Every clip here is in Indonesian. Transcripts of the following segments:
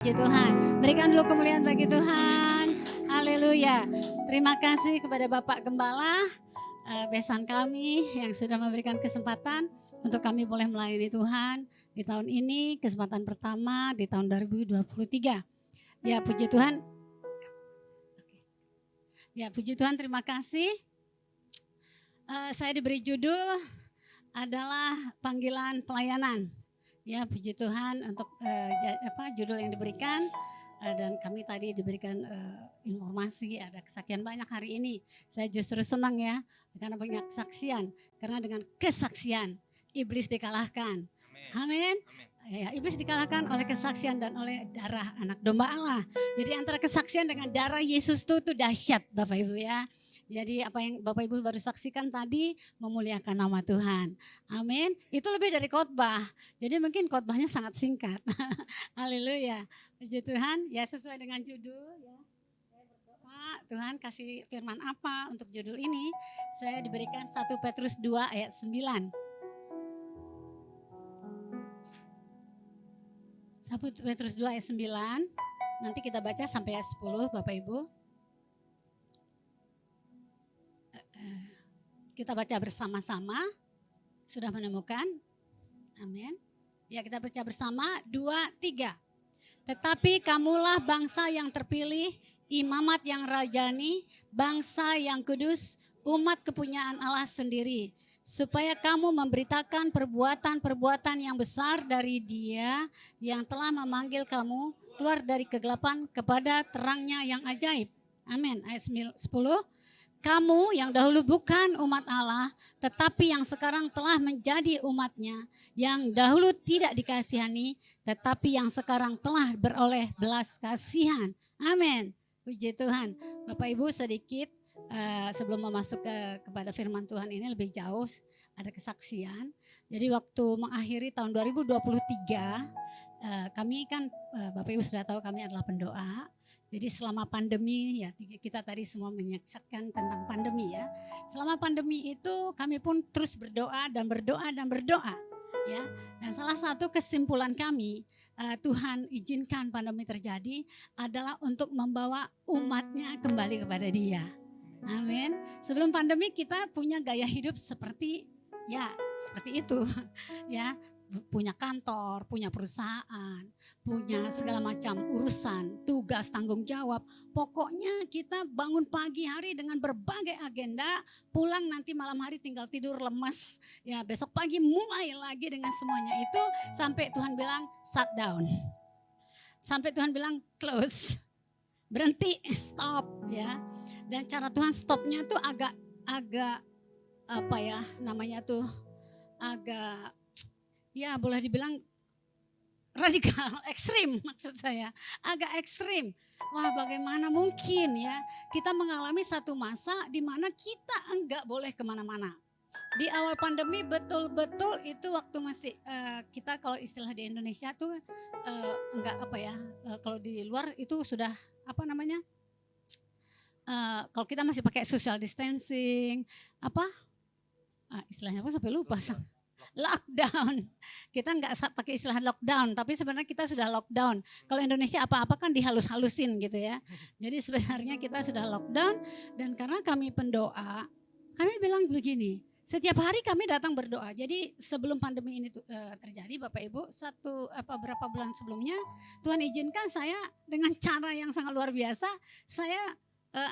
Puji Tuhan, berikan dulu kemuliaan bagi Tuhan. Haleluya. Terima kasih kepada Bapak Gembala, besan kami yang sudah memberikan kesempatan untuk kami boleh melayani Tuhan di tahun ini, kesempatan pertama di tahun 2023. Ya puji Tuhan. Ya puji Tuhan, terima kasih. Saya diberi judul adalah panggilan pelayanan. Ya puji Tuhan untuk judul yang diberikan dan kami tadi diberikan informasi ada kesaksian banyak hari ini. Saya justru senang ya karena banyak kesaksian, karena dengan kesaksian iblis dikalahkan. Amin. Ya, iblis dikalahkan oleh kesaksian dan oleh darah anak domba Allah. Jadi antara kesaksian dengan darah Yesus itu dahsyat Bapak Ibu ya. Jadi apa yang Bapak Ibu baru saksikan tadi memuliakan nama Tuhan. Amin. Itu lebih dari khotbah. Jadi mungkin khotbahnya sangat singkat. Haleluya. Puji Tuhan. Ya sesuai dengan judul ya. Saya berdoa Tuhan kasih firman apa untuk judul ini. Saya diberikan 1 Petrus 2 ayat 9. 1 Petrus 2 ayat 9. Nanti kita baca sampai ayat 10 Bapak Ibu. Kita baca bersama-sama. Sudah menemukan? Amin. Ya kita baca bersama. 2, 3. Tetapi kamulah bangsa yang terpilih, imamat yang rajani, bangsa yang kudus, umat kepunyaan Allah sendiri. Supaya kamu memberitakan perbuatan-perbuatan yang besar dari Dia yang telah memanggil kamu keluar dari kegelapan kepada terangnya yang ajaib. Amin. Ayat 10. Kamu yang dahulu bukan umat Allah, tetapi yang sekarang telah menjadi umatnya, yang dahulu tidak dikasihani, tetapi yang sekarang telah beroleh belas kasihan. Amin. Puji Tuhan. Bapak Ibu sedikit sebelum masuk kepada firman Tuhan ini lebih jauh, ada kesaksian. Jadi waktu mengakhiri tahun 2023, kami kan Bapak Ibu sudah tahu kami adalah pendoa. Jadi selama pandemi ya kita tadi semua menyaksikan tentang pandemi ya. Selama pandemi itu kami pun terus berdoa dan berdoa dan berdoa ya. Dan salah satu kesimpulan kami Tuhan izinkan pandemi terjadi adalah untuk membawa umatnya kembali kepada Dia. Amin. Sebelum pandemi kita punya gaya hidup seperti itu ya. Punya kantor, punya perusahaan, punya segala macam urusan, tugas, tanggung jawab. Pokoknya kita bangun pagi hari dengan berbagai agenda, pulang nanti malam hari tinggal tidur lemas. Ya, besok pagi mulai lagi dengan semuanya itu sampai Tuhan bilang shut down. Sampai Tuhan bilang close. Berhenti, stop ya. Dan cara Tuhan stopnya tuh agak apa ya namanya tuh agak ya boleh dibilang radikal, ekstrim maksud saya, agak ekstrim. Wah bagaimana mungkin ya kita mengalami satu masa di mana kita enggak boleh kemana-mana. Di awal pandemi betul-betul itu waktu masih kita kalau istilah di Indonesia tuh enggak apa ya, kalau di luar itu sudah apa namanya, kalau kita masih pakai social distancing, apa istilahnya apa sampai lupa. Lockdown. Kita nggak pakai istilah lockdown, tapi sebenarnya kita sudah lockdown. Kalau Indonesia apa-apa kan dihalus-halusin gitu ya. Jadi sebenarnya kita sudah lockdown dan karena kami pendoa, kami bilang begini, setiap hari kami datang berdoa. Jadi sebelum pandemi ini terjadi Bapak Ibu, berapa bulan sebelumnya Tuhan izinkan saya dengan cara yang sangat luar biasa, saya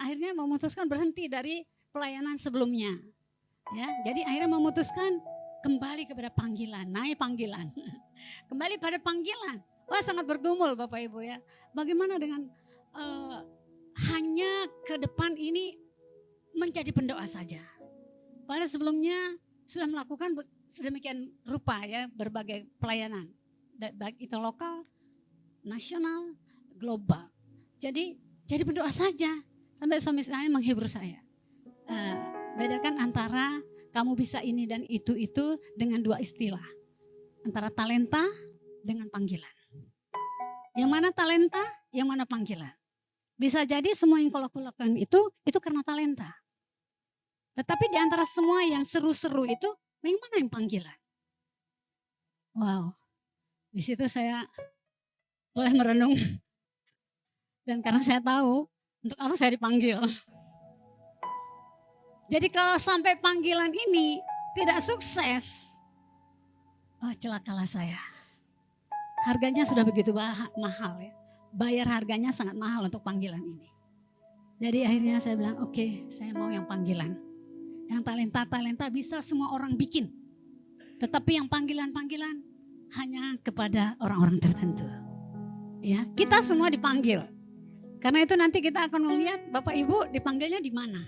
akhirnya memutuskan berhenti dari pelayanan sebelumnya. Ya, jadi akhirnya memutuskan kembali kepada panggilan, naik panggilan. Kembali pada panggilan. Wah sangat bergumul Bapak Ibu ya. Bagaimana dengan hanya ke depan ini menjadi pendoa saja. Padahal sebelumnya sudah melakukan sedemikian rupa ya berbagai pelayanan. Baik itu lokal, nasional, global. Jadi pendoa saja. Sampai suami saya menghibur saya. Bedakan antara kamu bisa ini dan itu dengan dua istilah. Antara talenta dengan panggilan. Yang mana talenta, yang mana panggilan. Bisa jadi semua yang kalau lakukan itu karena talenta. Tetapi di antara semua yang seru-seru itu, yang mana yang panggilan? Wow, di situ saya boleh merenung. Dan karena saya tahu untuk apa saya dipanggil. Jadi kalau sampai panggilan ini tidak sukses, oh celakalah saya. Harganya sudah begitu mahal ya. Bayar harganya sangat mahal untuk panggilan ini. Jadi akhirnya saya bilang oke, saya mau yang panggilan. Yang talenta bisa semua orang bikin. Tetapi yang panggilan hanya kepada orang-orang tertentu. Ya, kita semua dipanggil. Karena itu nanti kita akan melihat Bapak Ibu dipanggilnya di mana.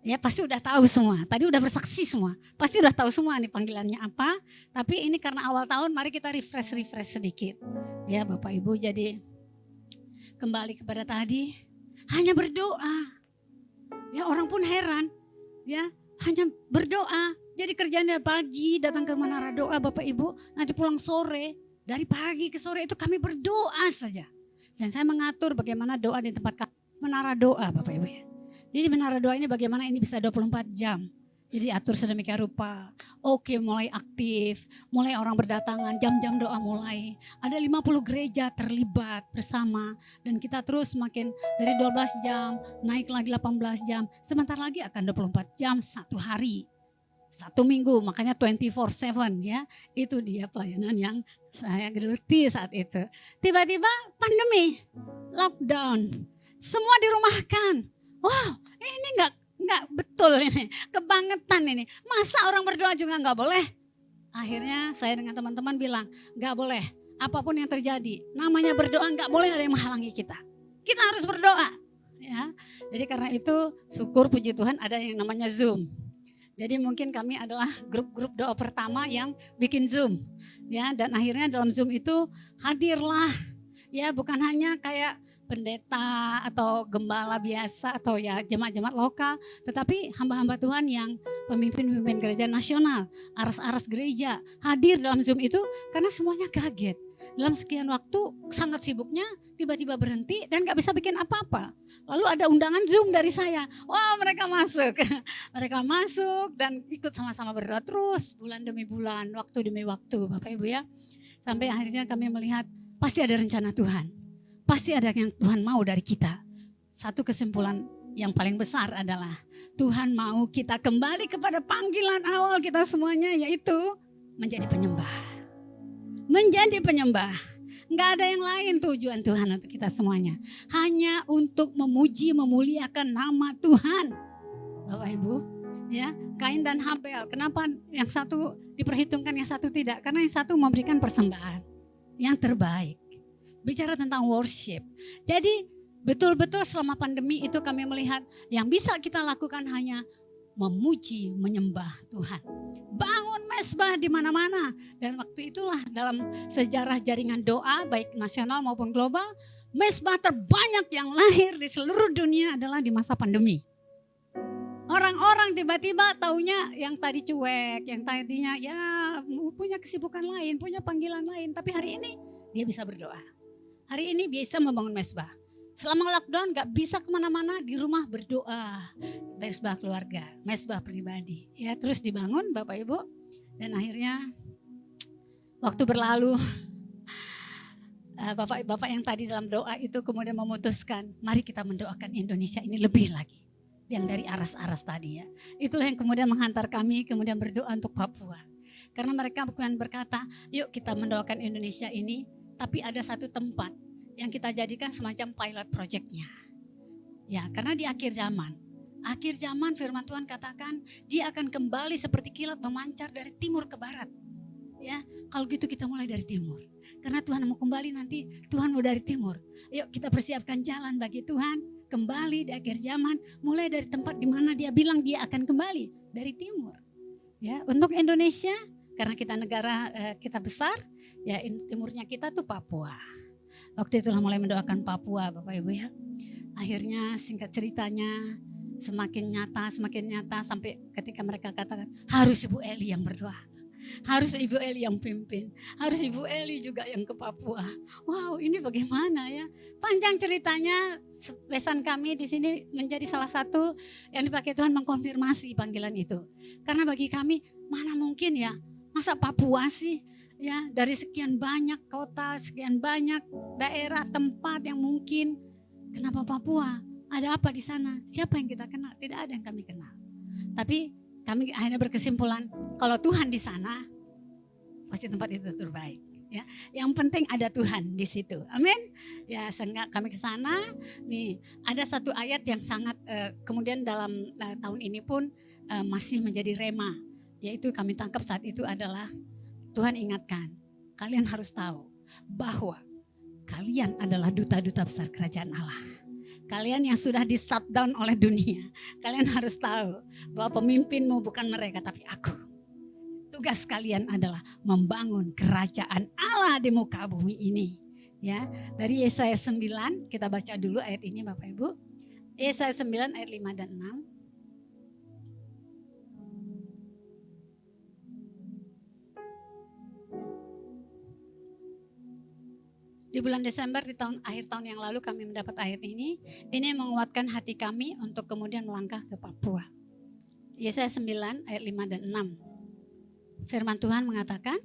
Ya pasti udah tahu semua, tadi udah bersaksi semua. Pasti udah tahu semua nih panggilannya apa. Tapi ini karena awal tahun mari kita refresh sedikit. Ya Bapak Ibu, jadi kembali kepada tadi, hanya berdoa. Ya orang pun heran, ya hanya berdoa. Jadi kerjanya pagi datang ke menara doa Bapak Ibu, nanti pulang sore. Dari pagi ke sore itu kami berdoa saja. Dan saya mengatur bagaimana doa di tempat menara doa Bapak Ibu ya. Jadi menara doa ini bagaimana ini bisa 24 jam. Jadi atur sedemikian rupa. Oke, mulai aktif, mulai orang berdatangan, jam-jam doa mulai. Ada 50 gereja terlibat bersama. Dan kita terus makin dari 12 jam, naik lagi 18 jam. Sebentar lagi akan 24 jam satu hari. Satu minggu, makanya 24/7 ya. Itu dia pelayanan yang saya geluti saat itu. Tiba-tiba pandemi, lockdown. Semua dirumahkan. Wow, ini nggak betul ini, kebangetan ini. Masa orang berdoa juga nggak boleh? Akhirnya saya dengan teman-teman bilang, nggak boleh. Apapun yang terjadi, namanya berdoa nggak boleh ada yang menghalangi kita. Kita harus berdoa. Ya, jadi karena itu syukur puji Tuhan ada yang namanya Zoom. Jadi mungkin kami adalah grup-grup doa pertama yang bikin Zoom. Ya, dan akhirnya dalam Zoom itu hadirlah. Ya, bukan hanya kayak pendeta atau gembala biasa atau ya jemaat-jemaat lokal, tetapi hamba-hamba Tuhan yang pemimpin-pemimpin gereja nasional, aras-aras gereja hadir dalam Zoom itu karena semuanya kaget. Dalam sekian waktu sangat sibuknya tiba-tiba berhenti dan gak bisa bikin apa-apa. Lalu ada undangan Zoom dari saya. Wah, mereka masuk. Mereka masuk dan ikut sama-sama berdoa terus bulan demi bulan, waktu demi waktu Bapak Ibu ya. Sampai akhirnya kami melihat pasti ada rencana Tuhan. Pasti ada yang Tuhan mau dari kita. Satu kesimpulan yang paling besar adalah Tuhan mau kita kembali kepada panggilan awal kita semuanya, yaitu menjadi penyembah. Menjadi penyembah. Nggak ada yang lain tujuan Tuhan untuk kita semuanya. Hanya untuk memuji, memuliakan nama Tuhan. Bapak Ibu, ya, Kain dan Habel. Kenapa yang satu diperhitungkan, yang satu tidak? Karena yang satu memberikan persembahan yang terbaik. Bicara tentang worship. Jadi betul-betul selama pandemi itu kami melihat yang bisa kita lakukan hanya memuji, menyembah Tuhan. Bangun mesbah di mana-mana. Dan waktu itulah dalam sejarah jaringan doa baik nasional maupun global, mesbah terbanyak yang lahir di seluruh dunia adalah di masa pandemi. Orang-orang tiba-tiba taunya yang tadi cuek, yang tadinya ya punya kesibukan lain, punya panggilan lain. Tapi hari ini dia bisa berdoa. Hari ini bisa membangun mesbah. Selama lockdown gak bisa kemana-mana, di rumah berdoa. Mesbah keluarga, mesbah pribadi. Ya terus dibangun Bapak Ibu. Dan akhirnya waktu berlalu, Bapak-bapak yang tadi dalam doa itu kemudian memutuskan, mari kita mendoakan Indonesia ini lebih lagi. Yang dari aras-aras tadi ya. Itulah yang kemudian menghantar kami kemudian berdoa untuk Papua. Karena mereka bukan berkata, yuk kita mendoakan Indonesia ini, tapi ada satu tempat yang kita jadikan semacam pilot projectnya. Ya, karena di akhir zaman firman Tuhan katakan dia akan kembali seperti kilat memancar dari timur ke barat. Ya, kalau gitu kita mulai dari timur. Karena Tuhan mau kembali nanti, Tuhan mau dari timur. Yuk kita persiapkan jalan bagi Tuhan kembali di akhir zaman, mulai dari tempat di mana dia bilang dia akan kembali, dari timur. Ya, untuk Indonesia karena kita negara kita besar, ya timurnya kita tuh Papua. Waktu itulah mulai mendoakan Papua Bapak Ibu ya. Akhirnya singkat ceritanya semakin nyata sampai ketika mereka katakan harus Ibu Eli yang berdoa. Harus Ibu Eli yang pimpin. Harus Ibu Eli juga yang ke Papua. Wow, ini bagaimana ya? Panjang ceritanya, besan kami di sini menjadi salah satu yang dipakai Tuhan mengkonfirmasi panggilan itu. Karena bagi kami mana mungkin ya? Masa Papua sih? Ya, dari sekian banyak kota, sekian banyak daerah, tempat yang mungkin. Kenapa Papua? Ada apa di sana? Siapa yang kita kenal? Tidak ada yang kami kenal. Tapi kami akhirnya berkesimpulan, kalau Tuhan di sana, pasti tempat itu terbaik. Ya, yang penting ada Tuhan di situ. Amin. Ya, sehingga kami ke sana. Nih, ada satu ayat yang sangat kemudian dalam tahun ini pun masih menjadi rema. Yaitu kami tangkap saat itu adalah Tuhan ingatkan, kalian harus tahu bahwa kalian adalah duta-duta besar kerajaan Allah. Kalian yang sudah di shutdown oleh dunia, kalian harus tahu bahwa pemimpinmu bukan mereka tapi aku. Tugas kalian adalah membangun kerajaan Allah di muka bumi ini. Ya, dari Yesaya 9 kita baca dulu ayat ini Bapak Ibu. Yesaya 9 ayat 5 dan 6. Di bulan Desember di akhir tahun yang lalu kami mendapat ayat ini. Ini menguatkan hati kami untuk kemudian melangkah ke Papua. Yesaya 9 ayat 5 dan 6. Firman Tuhan mengatakan,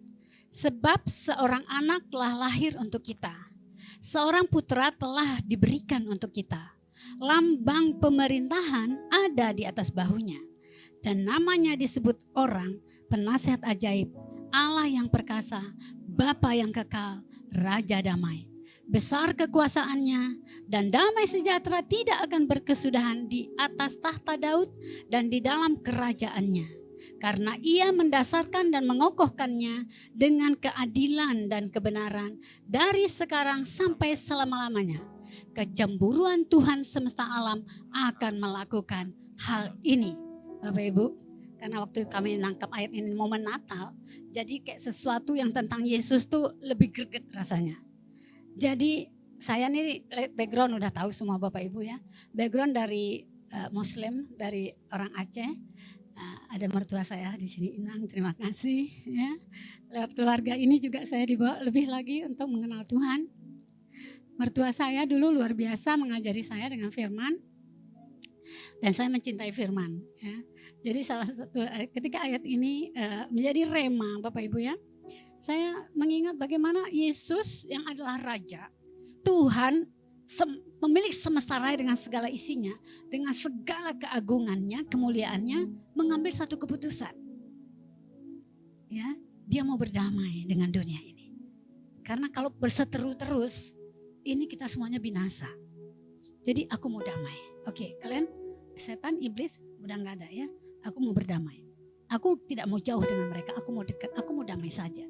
sebab seorang anak telah lahir untuk kita. Seorang putra telah diberikan untuk kita. Lambang pemerintahan ada di atas bahunya. Dan namanya disebut orang, penasihat ajaib, Allah yang perkasa, Bapa yang kekal, Raja damai. Besar kekuasaannya dan damai sejahtera tidak akan berkesudahan di atas tahta Daud dan di dalam kerajaannya. Karena ia mendasarkan dan mengokohkannya dengan keadilan dan kebenaran dari sekarang sampai selama-lamanya. Kecemburuan Tuhan semesta alam akan melakukan hal ini. Bapak Ibu, karena waktu kami nangkap ayat ini momen Natal, jadi kayak sesuatu yang tentang Yesus tuh lebih greget rasanya. Jadi saya nih background udah tahu semua Bapak Ibu ya. Background dari Muslim, dari orang Aceh. Ada mertua saya di sini, Inang, terima kasih ya. Lewat keluarga ini juga saya dibawa lebih lagi untuk mengenal Tuhan. Mertua saya dulu luar biasa mengajari saya dengan firman dan saya mencintai firman ya. Jadi salah satu ketika ayat ini menjadi rema Bapak Ibu ya. Saya mengingat bagaimana Yesus yang adalah Raja, Tuhan pemilik semesta raya dengan segala isinya, dengan segala keagungannya, kemuliaannya, mengambil satu keputusan. Ya, dia mau berdamai dengan dunia ini. Karena kalau berseteru terus, ini kita semuanya binasa. Jadi aku mau damai. Oke, kalian setan, iblis udah nggak ada ya. Aku mau berdamai. Aku tidak mau jauh dengan mereka. Aku mau dekat. Aku mau damai saja.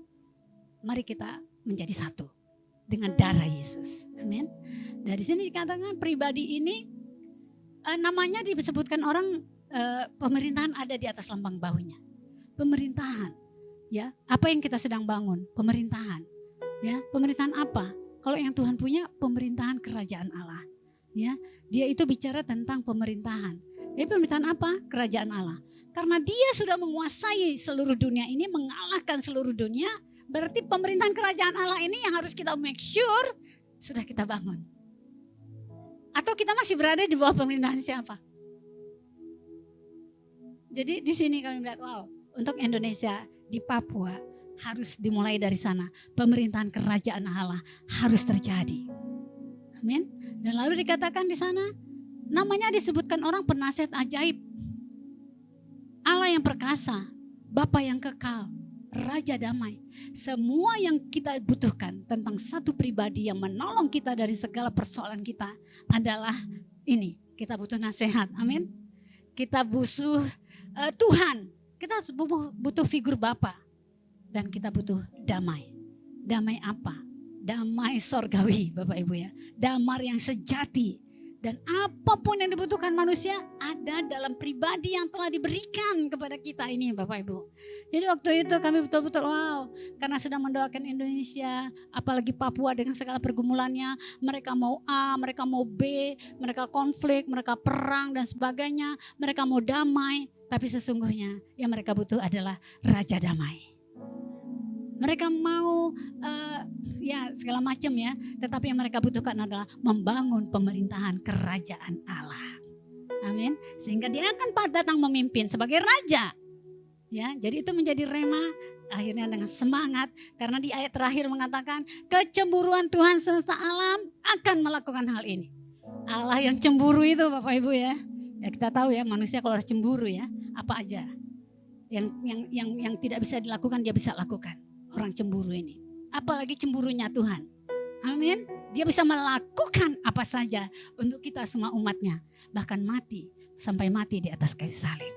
Mari kita menjadi satu dengan darah Yesus. Amin. Dari sini dikatakan pribadi ini namanya disebutkan orang pemerintahan ada di atas lambang bahunya. Pemerintahan, ya. Apa yang kita sedang bangun? Pemerintahan, ya. Pemerintahan apa? Kalau yang Tuhan punya pemerintahan kerajaan Allah, ya. Dia itu bicara tentang pemerintahan. Jadi pemerintahan apa? Kerajaan Allah. Karena Dia sudah menguasai seluruh dunia ini, mengalahkan seluruh dunia. Berarti pemerintahan kerajaan Allah ini yang harus kita make sure sudah kita bangun. Atau kita masih berada di bawah pemerintahan siapa? Jadi di sini kami melihat, wow, untuk Indonesia di Papua harus dimulai dari sana. Pemerintahan kerajaan Allah harus terjadi. Amin. Dan lalu dikatakan di sana, namanya disebutkan orang penasihat ajaib. Allah yang perkasa, Bapa yang kekal, Raja damai. Semua yang kita butuhkan tentang satu pribadi yang menolong kita dari segala persoalan kita adalah ini. Kita butuh nasihat, amin. Kita butuh Tuhan. Kita butuh figur Bapa. Dan kita butuh damai. Damai apa? Damai sorgawi Bapak Ibu ya. Damai yang sejati. Dan apapun yang dibutuhkan manusia ada dalam pribadi yang telah diberikan kepada kita ini Bapak Ibu. Jadi waktu itu kami betul-betul wow, karena sedang mendoakan Indonesia, apalagi Papua dengan segala pergumulannya, mereka mau A, mereka mau B, mereka konflik, mereka perang dan sebagainya, mereka mau damai, tapi sesungguhnya yang mereka butuh adalah Raja damai. Mereka mau ya segala macam ya, tetapi yang mereka butuhkan adalah membangun pemerintahan kerajaan Allah. Amin. Sehingga dia akan datang memimpin sebagai raja. Ya, jadi itu menjadi rema akhirnya dengan semangat. Karena di ayat terakhir mengatakan kecemburuan Tuhan semesta alam akan melakukan hal ini. Allah yang cemburu itu Bapak Ibu ya. Ya kita tahu ya manusia kalau cemburu ya apa aja. Yang tidak bisa dilakukan dia bisa lakukan. Orang cemburu ini. Apalagi cemburunya Tuhan. Amin. Dia bisa melakukan apa saja untuk kita semua umatnya. Bahkan sampai mati di atas kayu salib.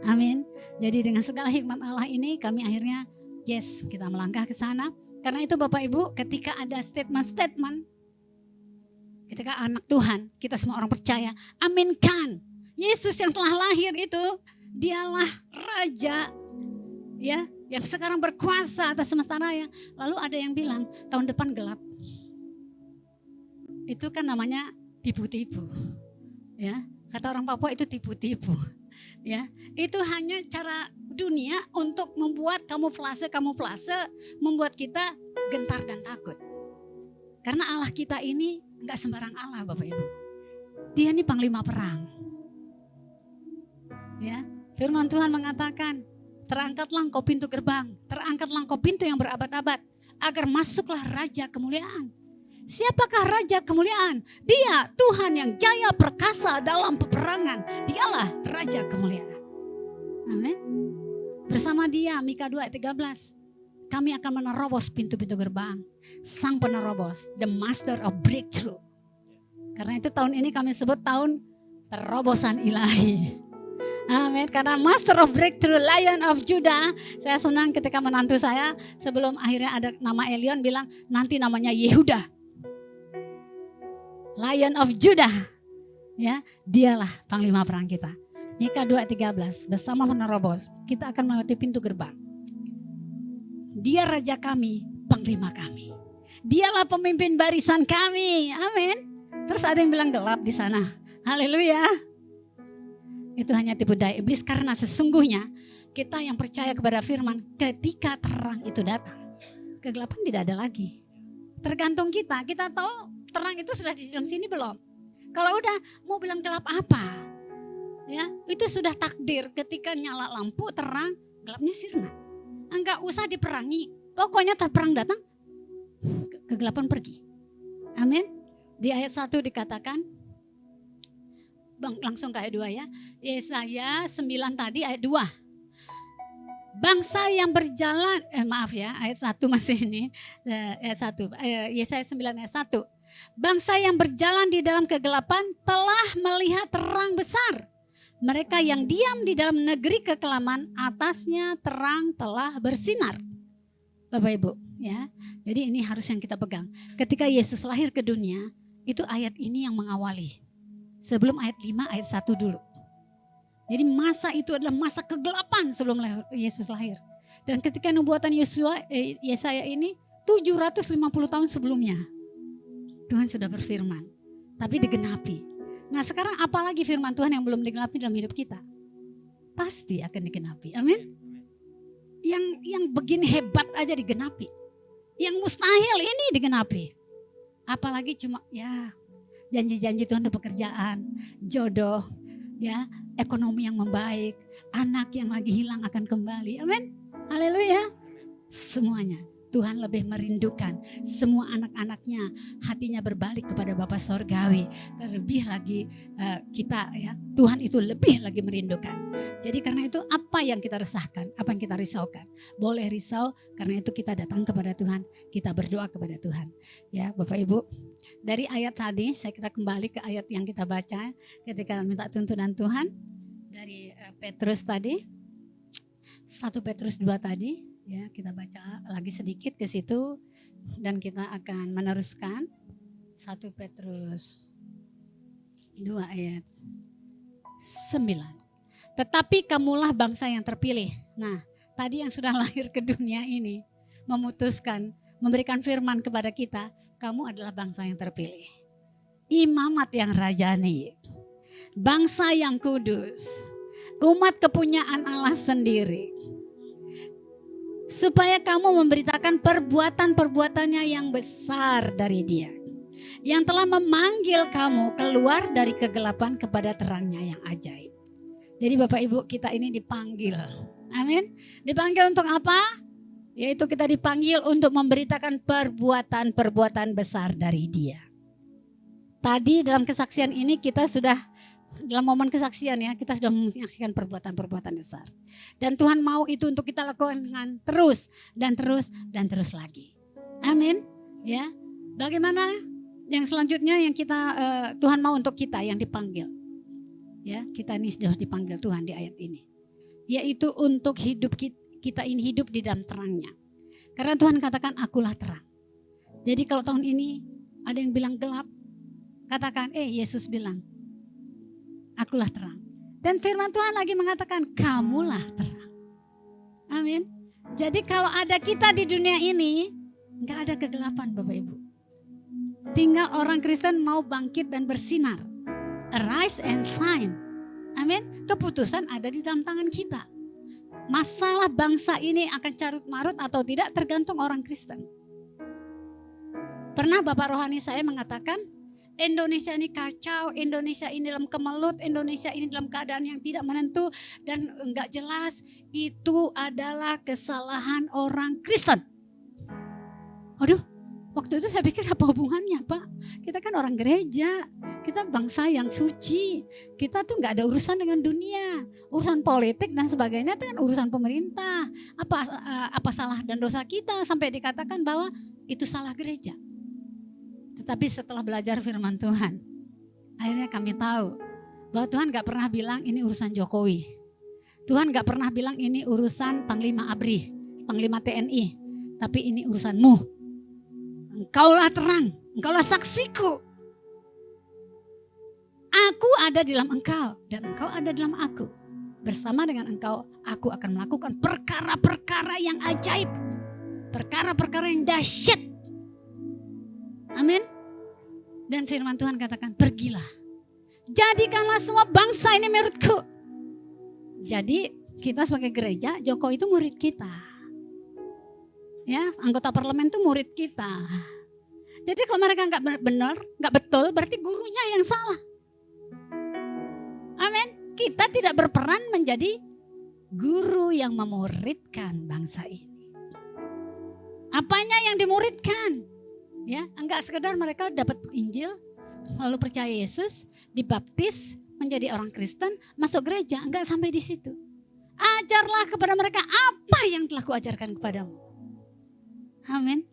Amin. Jadi dengan segala hikmat Allah ini kami akhirnya kita melangkah ke sana. Karena itu Bapak Ibu ketika ada statement-statement. Ketika anak Tuhan kita semua orang percaya. Aminkan. Yesus yang telah lahir itu dialah Raja. Ya, yang sekarang berkuasa atas semesta raya. Lalu ada yang bilang tahun depan gelap. Itu kan namanya tipu-tipu. Ya, kata orang Papua itu tipu-tipu. Ya, itu hanya cara dunia untuk membuat kamuflase, membuat kita gentar dan takut. Karena Allah kita ini enggak sembarang Allah Bapak Ibu. Dia ini panglima perang. Ya, firman Tuhan mengatakan, terangkatlah engkau pintu gerbang, terangkatlah engkau pintu yang berabad-abad, agar masuklah Raja kemuliaan. Siapakah Raja kemuliaan? Dia Tuhan yang jaya perkasa dalam peperangan. Dialah Raja kemuliaan. Amin. Bersama dia Mika 2 ayat 13. Kami akan menerobos pintu-pintu gerbang. Sang penerobos, the master of breakthrough. Karena itu tahun ini kami sebut tahun terobosan ilahi. Amin. Karena master of breakthrough, Lion of Judah. Saya senang ketika menantu saya sebelum akhirnya ada nama Elion bilang nanti namanya Yehuda. Lion of Judah, ya, dialah panglima perang kita. Mika 2:13 bersama penerobos kita akan melewati pintu gerbang. Dia raja kami, panglima kami. Dialah pemimpin barisan kami. Amin. Terus ada yang bilang gelap di sana. Haleluya. Itu hanya tipu daya iblis karena sesungguhnya kita yang percaya kepada firman ketika terang itu datang, kegelapan tidak ada lagi. Tergantung kita tahu terang itu sudah di dalam sini belum? Kalau udah mau bilang gelap apa? Ya, itu sudah takdir ketika nyala lampu terang, gelapnya sirna. Enggak usah diperangi. Pokoknya terperang datang, kegelapan pergi. Amin. Di ayat 1 dikatakan, Bang, langsung ke ayat 2 ya. Yesaya 9 tadi ayat 2. Bangsa yang berjalan, ayat 1 masih ini. Ayat 1, Yesaya 9 ayat 1. Bangsa yang berjalan di dalam kegelapan telah melihat terang besar. Mereka yang diam di dalam negeri kekelaman, atasnya terang telah bersinar. Bapak Ibu, ya. Jadi ini harus yang kita pegang. Ketika Yesus lahir ke dunia, itu ayat ini yang mengawali. Sebelum ayat 5, ayat 1 dulu. Jadi masa itu adalah masa kegelapan sebelum Yesus lahir. Dan ketika nubuatan Yesaya ini 750 tahun sebelumnya. Tuhan sudah berfirman, tapi digenapi. Nah sekarang apalagi firman Tuhan yang belum digenapi dalam hidup kita? Pasti akan digenapi, amin. Yang begini hebat aja digenapi. Yang mustahil ini digenapi. Apalagi cuma ya janji-janji Tuhan untuk pekerjaan, jodoh, ya ekonomi yang membaik, anak yang lagi hilang akan kembali, amin. Haleluya. Semuanya. Tuhan lebih merindukan semua anak-anaknya hatinya berbalik kepada Bapa Sorgawi. Terlebih lagi kita ya, Tuhan itu lebih lagi merindukan. Jadi karena itu apa yang kita resahkan, apa yang kita risaukan. Boleh risau karena itu kita datang kepada Tuhan, kita berdoa kepada Tuhan. Ya Bapak Ibu, dari ayat tadi kita kembali ke ayat yang kita baca ketika minta tuntunan Tuhan. Dari Petrus tadi, 1 Petrus 2 tadi. Ya, kita baca lagi sedikit ke situ dan kita akan meneruskan 1 Petrus 2 ayat 9. Tetapi kamulah bangsa yang terpilih. Nah, tadi yang sudah lahir ke dunia ini memutuskan, memberikan firman kepada kita, kamu adalah bangsa yang terpilih. Imamat yang rajani, bangsa yang kudus, umat kepunyaan Allah sendiri. Supaya kamu memberitakan perbuatan-perbuatannya yang besar dari Dia, yang telah memanggil kamu keluar dari kegelapan kepada terangnya yang ajaib. Jadi Bapak Ibu, kita ini dipanggil. Amin. Dipanggil untuk apa? Yaitu kita dipanggil untuk memberitakan perbuatan-perbuatan besar dari Dia. Tadi dalam kesaksian ini kita sudah, dalam momen kesaksian ya, kita sudah menyaksikan perbuatan-perbuatan besar. Dan Tuhan mau itu untuk kita lakukan dengan terus dan terus dan terus lagi. Amin. Ya. Bagaimana yang selanjutnya yang kita Tuhan mau untuk kita yang dipanggil. Ya, kita ini sudah dipanggil Tuhan di ayat ini. Yaitu untuk hidup kita ini hidup di dalam terangnya. Karena Tuhan katakan akulah terang. Jadi kalau tahun ini ada yang bilang gelap, katakan Yesus bilang akulah terang. Dan firman Tuhan lagi mengatakan kamulah terang. Amin. Jadi kalau ada kita di dunia ini, gak ada kegelapan Bapak Ibu. Tinggal orang Kristen mau bangkit dan bersinar. Arise and shine. Amin. Keputusan ada di dalam tangan kita. Masalah bangsa ini akan carut marut atau tidak tergantung orang Kristen. Pernah Bapak rohani saya mengatakan, Indonesia ini kacau, Indonesia ini dalam kemelut, Indonesia ini dalam keadaan yang tidak menentu dan enggak jelas. Itu adalah kesalahan orang Kristen. Aduh, waktu itu saya pikir apa hubungannya Pak? Kita kan orang gereja, kita bangsa yang suci, kita tuh nggak ada urusan dengan dunia, urusan politik dan sebagainya itu kan urusan pemerintah. Apa salah dan dosa kita sampai dikatakan bahwa itu salah gereja. Tetapi setelah belajar firman Tuhan, akhirnya kami tahu bahwa Tuhan nggak pernah bilang ini urusan Jokowi. Tuhan nggak pernah bilang ini urusan Panglima ABRI, Panglima TNI, tapi ini urusanmu. Engkaulah terang, engkaulah saksiku. Aku ada di dalam engkau dan engkau ada dalam aku. Bersama dengan engkau, aku akan melakukan perkara-perkara yang ajaib. Perkara-perkara yang dahsyat. Amin. Dan firman Tuhan katakan, pergilah. Jadikanlah semua bangsa ini muridku. Jadi kita sebagai gereja, Jokowi itu murid kita. Ya, anggota parlemen itu murid kita. Jadi kalau mereka nggak benar, nggak betul, berarti gurunya yang salah. Amin. Kita tidak berperan menjadi guru yang memuridkan bangsa ini. Apanya yang dimuridkan? Ya, enggak sekedar mereka dapat Injil, lalu percaya Yesus, dibaptis, menjadi orang Kristen, masuk gereja, enggak sampai di situ. Ajarlah kepada mereka apa yang telah kuajarkan kepadamu. Amin.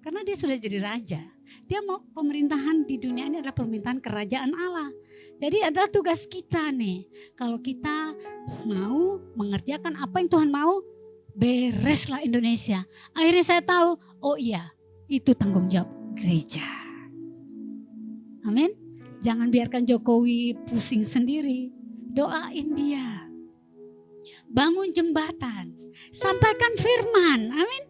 Karena dia sudah jadi raja. Dia mau pemerintahan di dunia ini adalah pemerintahan kerajaan Allah. Jadi adalah tugas kita nih. Kalau kita mau mengerjakan apa yang Tuhan mau, bereslah Indonesia. Akhirnya saya tahu, oh iya, itu tanggung jawab gereja. Amin. Jangan biarkan Jokowi pusing sendiri. Doain dia. Bangun jembatan. Sampaikan firman. Amin.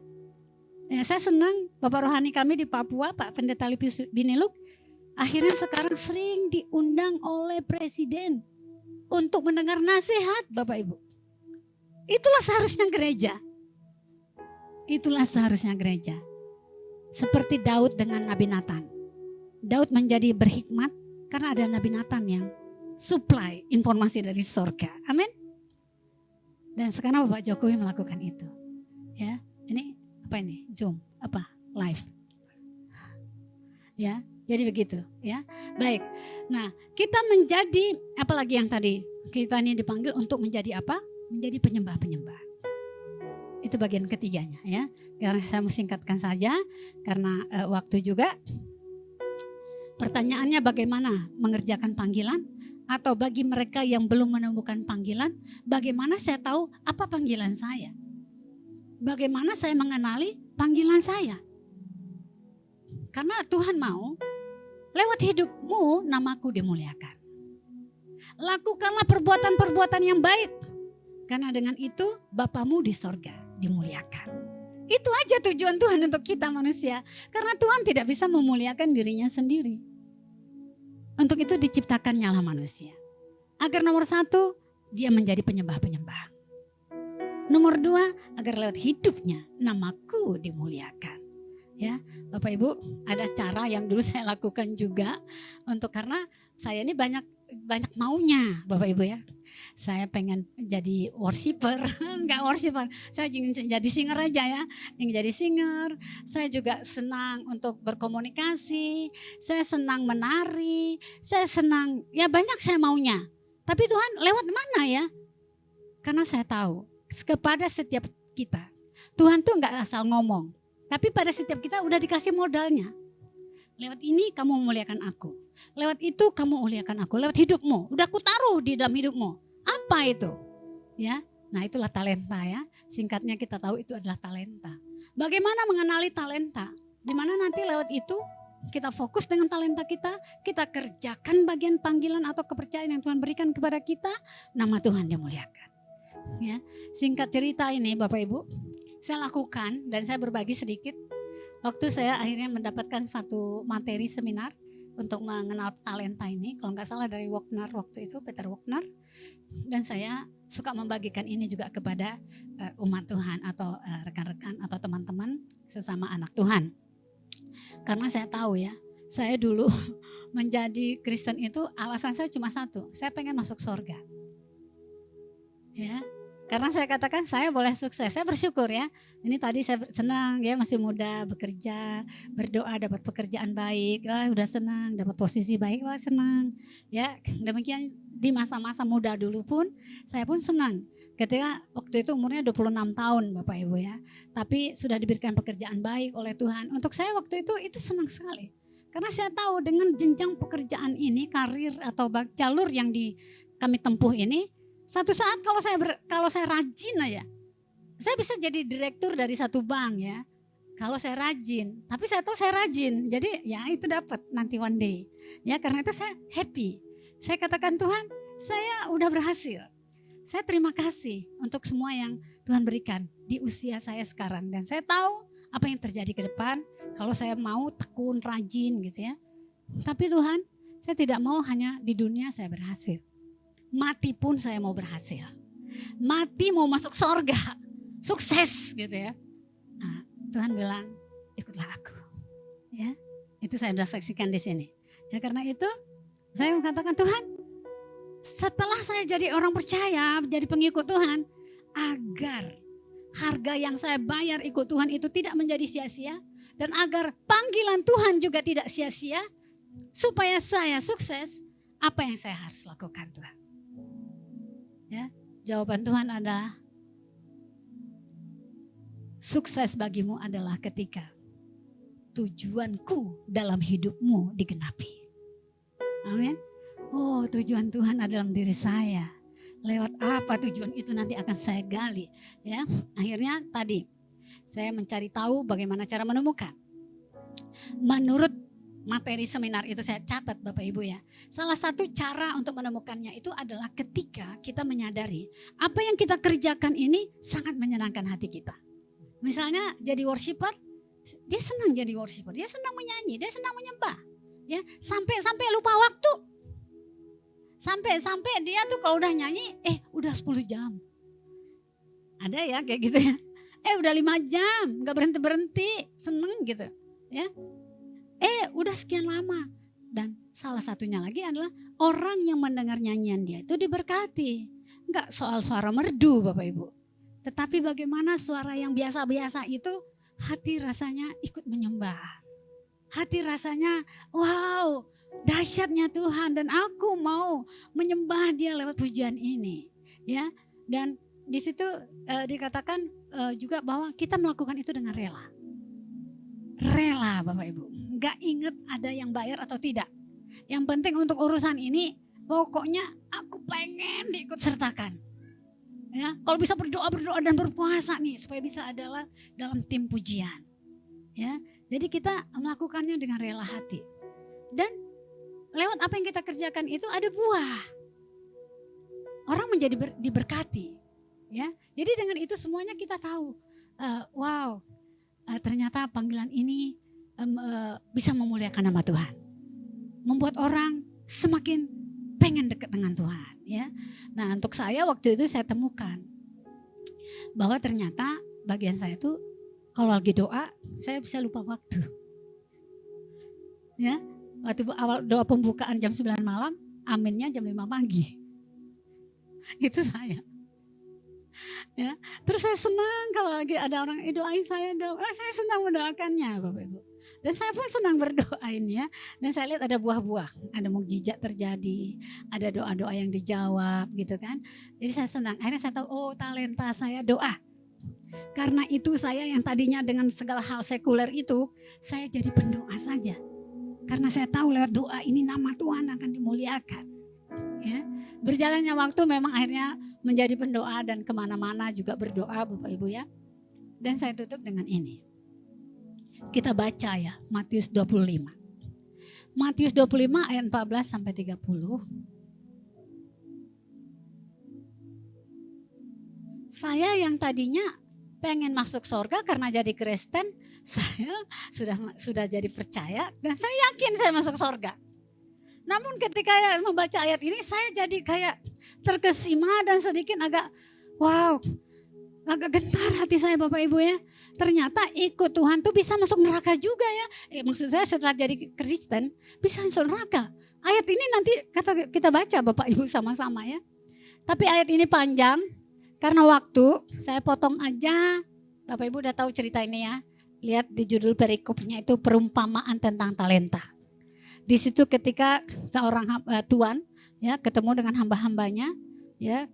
Ya, saya senang Bapak rohani kami di Papua, Pak Pendeta Lipis Biniluk, akhirnya sekarang sering diundang oleh Presiden untuk mendengar nasihat Bapak Ibu. Itulah seharusnya gereja. Itulah seharusnya gereja. Seperti Daud dengan Nabi Nathan. Daud menjadi berhikmat karena ada Nabi Nathan yang supply informasi dari surga. Amin. Dan sekarang Bapak Jokowi melakukan itu. Ya, ini apa ini? Zoom, apa? Live. Ya, jadi begitu, ya. Baik. Nah, kita menjadi apalagi yang tadi kita ini dipanggil untuk menjadi apa? Menjadi penyembah-penyembah. Itu bagian ketiganya, ya. Karena saya mau singkatkan saja karena waktu juga. Pertanyaannya bagaimana mengerjakan panggilan? Atau bagi mereka yang belum menemukan panggilan, bagaimana saya tahu apa panggilan saya? Bagaimana saya mengenali panggilan saya? Karena Tuhan mau lewat hidupmu namaku dimuliakan. Lakukanlah perbuatan-perbuatan yang baik. Karena dengan itu Bapamu di sorga dimuliakan. Itu aja tujuan Tuhan untuk kita manusia. Karena Tuhan tidak bisa memuliakan dirinya sendiri. Untuk itu diciptakannya lah manusia. Agar nomor satu, dia menjadi penyembah-penyembah. Nomor dua, agar lewat hidupnya namaku dimuliakan. Ya, Bapak Ibu, ada cara yang dulu saya lakukan juga karena saya ini banyak banyak maunya Bapak Ibu ya. Saya pengen jadi worshiper, enggak worshiper. Saya ingin jadi singer aja ya. Ingin jadi singer. Saya juga senang untuk berkomunikasi. Saya senang menari. Saya senang, ya banyak saya maunya. Tapi Tuhan lewat mana ya? Karena saya tahu kepada setiap kita, Tuhan tuh enggak asal ngomong. Tapi pada setiap kita udah dikasih modalnya. Lewat ini kamu memuliakan aku. Lewat itu kamu muliakan aku. Lewat hidupmu. Udah aku taruh di dalam hidupmu. Apa itu? Ya, nah itulah talenta ya. Singkatnya kita tahu itu adalah talenta. Bagaimana mengenali talenta? Dimana nanti lewat itu kita fokus dengan talenta kita. Kita kerjakan bagian panggilan atau kepercayaan yang Tuhan berikan kepada kita. Nama Tuhan dimuliakan. Ya, singkat cerita ini Bapak Ibu. Saya lakukan dan saya berbagi sedikit. Waktu saya akhirnya mendapatkan satu materi seminar untuk mengenal talenta ini, kalau nggak salah dari Wagner waktu itu, Peter Wagner. Dan saya suka membagikan ini juga kepada umat Tuhan atau rekan-rekan atau teman-teman sesama anak Tuhan. Karena saya tahu ya, saya dulu menjadi Kristen itu alasan saya cuma satu, saya pengen masuk surga. Ya. Karena saya katakan saya boleh sukses, saya bersyukur ya. Ini tadi saya senang ya, masih muda, bekerja, berdoa dapat pekerjaan baik, wah udah senang, dapat posisi baik, wah senang. Ya, demikian di masa-masa muda dulu pun saya pun senang. Ketika waktu itu umurnya 26 tahun Bapak Ibu ya. Tapi sudah diberikan pekerjaan baik oleh Tuhan. Untuk saya waktu itu senang sekali. Karena saya tahu dengan jenjang pekerjaan ini, karir atau jalur yang kami tempuh ini, satu saat kalau saya rajin aja, saya bisa jadi direktur dari satu bank ya. Kalau saya rajin, tapi saya tahu saya rajin, jadi ya itu dapat nanti one day. Ya karena itu saya happy. Saya katakan Tuhan, saya udah berhasil. Saya terima kasih untuk semua yang Tuhan berikan di usia saya sekarang. Dan saya tahu apa yang terjadi ke depan kalau saya mau tekun, rajin gitu ya. Tapi Tuhan, saya tidak mau hanya di dunia saya berhasil. Mati pun saya mau berhasil. Mati mau masuk sorga. Sukses gitu ya. Nah, Tuhan bilang ikutlah aku. Ya, itu saya sudah saksikan di sini. Ya karena itu saya mengatakan Tuhan, setelah saya jadi orang percaya, jadi pengikut Tuhan, agar harga yang saya bayar ikut Tuhan itu tidak menjadi sia-sia, dan agar panggilan Tuhan juga tidak sia-sia, supaya saya sukses, apa yang saya harus lakukan Tuhan? Ya, jawaban Tuhan adalah sukses bagimu adalah ketika tujuanku dalam hidupmu digenapi. Amin. Oh, tujuan Tuhan ada dalam diri saya. Lewat apa tujuan itu nanti akan saya gali. Ya, akhirnya tadi saya mencari tahu bagaimana cara menemukan. Menurut materi seminar itu saya catat Bapak Ibu ya. Salah satu cara untuk menemukannya itu adalah ketika kita menyadari apa yang kita kerjakan ini sangat menyenangkan hati kita. Misalnya jadi worshiper, dia senang jadi worshiper, dia senang menyanyi, dia senang menyembah. Ya, sampai lupa waktu. Sampai dia tuh kalau udah nyanyi, udah 10 jam. Ada ya kayak gitu ya. Udah 5 jam, enggak berhenti-berhenti, seneng gitu. Ya. Udah sekian lama. Dan salah satunya lagi adalah orang yang mendengar nyanyian dia itu diberkati. Enggak soal suara merdu Bapak Ibu. Tetapi bagaimana suara yang biasa-biasa itu hati rasanya ikut menyembah. Hati rasanya wow dahsyatnya Tuhan dan aku mau menyembah dia lewat pujian ini. Ya, dan di situ dikatakan juga bahwa kita melakukan itu dengan rela. Rela Bapak Ibu. Gak inget ada yang bayar atau tidak. Yang penting untuk urusan ini pokoknya aku pengen diikut sertakan. Ya, kalau bisa berdoa dan berpuasa nih supaya bisa adalah dalam tim pujian. Ya, jadi kita melakukannya dengan rela hati. Dan lewat apa yang kita kerjakan itu ada buah. Orang menjadi diberkati. Ya, jadi dengan itu semuanya kita tahu. Ternyata panggilan ini bisa memuliakan nama Tuhan, membuat orang semakin pengen dekat dengan Tuhan. Ya, nah untuk saya waktu itu saya temukan bahwa ternyata bagian saya tuh kalau lagi doa saya bisa lupa waktu. Ya, waktu awal doa pembukaan jam 9 malam, aminnya jam 5 pagi. Itu saya. Ya, terus saya senang kalau lagi ada orang doain saya, saya senang mendoakannya Bapak Ibu. Dan saya pun senang berdoain ya. Dan saya lihat ada buah-buah, ada mukjizat terjadi, ada doa-doa yang dijawab gitu kan. Jadi saya senang. Akhirnya saya tahu, oh talenta saya doa. Karena itu saya yang tadinya dengan segala hal sekuler itu, saya jadi pendoa saja. Karena saya tahu lewat doa ini nama Tuhan akan dimuliakan. Ya, berjalannya waktu memang akhirnya menjadi pendoa dan kemana-mana juga berdoa Bapak Ibu ya. Dan saya tutup dengan ini. Kita baca ya Matius 25. Matius 25 ayat 14 sampai 30. Saya yang tadinya pengen masuk surga karena jadi Kristen, saya sudah jadi percaya dan saya yakin saya masuk surga. Namun ketika membaca ayat ini saya jadi kayak terkesima dan sedikit agak agak gentar hati saya Bapak Ibu ya. Ternyata ikut Tuhan tuh bisa masuk neraka juga ya. Maksud saya setelah jadi Kristen bisa masuk neraka. Ayat ini nanti kita baca Bapak Ibu sama-sama ya. Tapi ayat ini panjang karena waktu saya potong aja. Bapak Ibu udah tahu cerita ini ya. Lihat di judul perikopnya itu perumpamaan tentang talenta. Di situ ketika seorang tuan ya ketemu dengan hamba-hambanya ya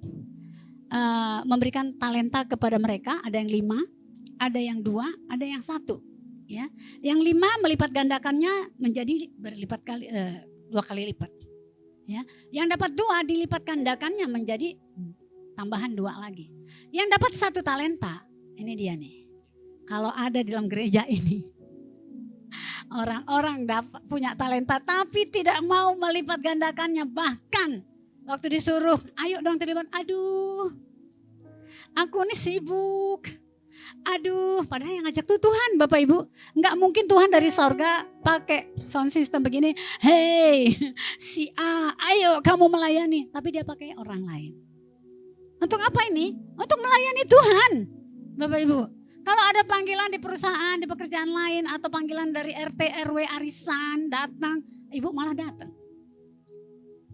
memberikan talenta kepada mereka, ada yang 5, ada yang 2, ada yang 1 ya. Yang 5 melipat gandakannya menjadi 2 kali lipat. Ya. Yang dapat 2 dilipat gandakannya menjadi tambahan 2 lagi. Yang dapat 1 talenta, ini dia nih. Kalau ada di dalam gereja ini orang-orang punya talenta tapi tidak mau melipat gandakannya. Bahkan waktu disuruh, ayo dong terlibat. Aduh, aku ini sibuk. Aduh, padahal yang ngajak tuh Tuhan Bapak Ibu. Nggak mungkin Tuhan dari sorga pakai sound system begini. Hey, si A, ayo kamu melayani. Tapi dia pakai orang lain. Untuk apa ini? Untuk melayani Tuhan Bapak Ibu. Kalau ada panggilan di perusahaan, di pekerjaan lain, atau panggilan dari RT, RW, arisan, datang, ibu malah datang.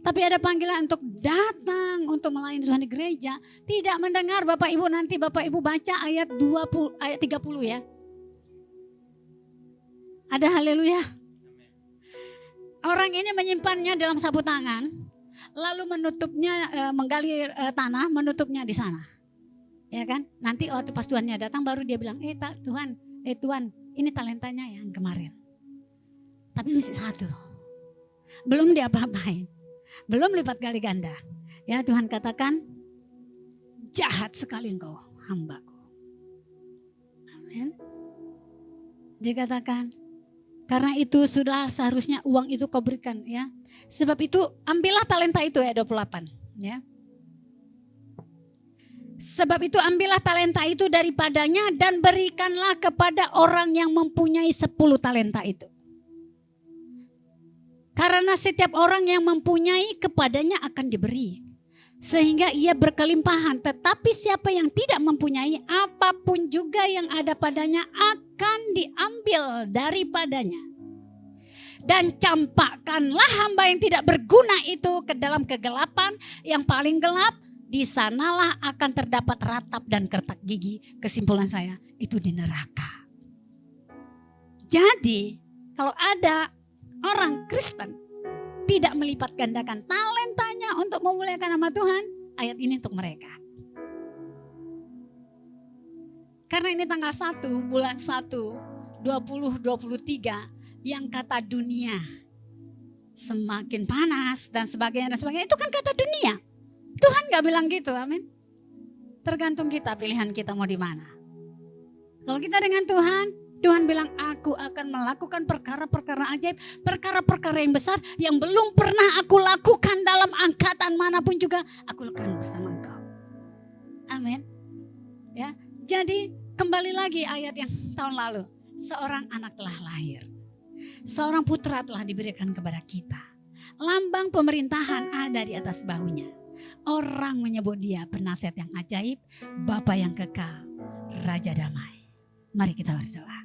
Tapi ada panggilan untuk datang, untuk melayani Tuhan di gereja, tidak mendengar Bapak Ibu, nanti Bapak Ibu baca ayat 30 ya. Ada haleluya. Orang ini menyimpannya dalam sapu tangan, lalu menutupnya, menggali tanah, menutupnya di sana. Ya kan, nanti waktu pas Tuhannya datang baru dia bilang, Tuhan, ini talentanya yang kemarin. Tapi masih 1. Belum diapa-apain. Belum lipat kali ganda. Ya Tuhan katakan, jahat sekali engkau hambaku. Amin. Dia katakan, karena itu sudah seharusnya uang itu kau berikan ya. Sebab itu ambillah talenta itu ya 28 ya. Sebab itu ambillah talenta itu daripadanya dan berikanlah kepada orang yang mempunyai 10 talenta itu. Karena setiap orang yang mempunyai kepadanya akan diberi. Sehingga ia berkelimpahan. Tetapi siapa yang tidak mempunyai, apapun juga yang ada padanya akan diambil daripadanya. Dan campakkanlah hamba yang tidak berguna itu ke dalam kegelapan yang paling gelap. Di sanalah akan terdapat ratap dan kertak gigi. Kesimpulan saya itu di neraka. Jadi kalau ada orang Kristen tidak melipat gandakan talentanya untuk memuliakan nama Tuhan, ayat ini untuk mereka. Karena ini tanggal 1 bulan 1 2023 yang kata dunia semakin panas dan sebagainya itu kan kata dunia. Tuhan gak bilang gitu, amin. Tergantung kita, pilihan kita mau di mana. Kalau kita dengan Tuhan, Tuhan bilang aku akan melakukan perkara-perkara ajaib, perkara-perkara yang besar yang belum pernah aku lakukan dalam angkatan manapun juga aku lakukan bersama engkau. Amin. Ya, jadi kembali lagi ayat yang tahun lalu, seorang anak telah lahir, seorang putra telah diberikan kepada kita, lambang pemerintahan ada di atas bahunya. Orang menyebut dia penasihat yang ajaib, Bapa yang kekal, Raja damai. Mari kita berdoa.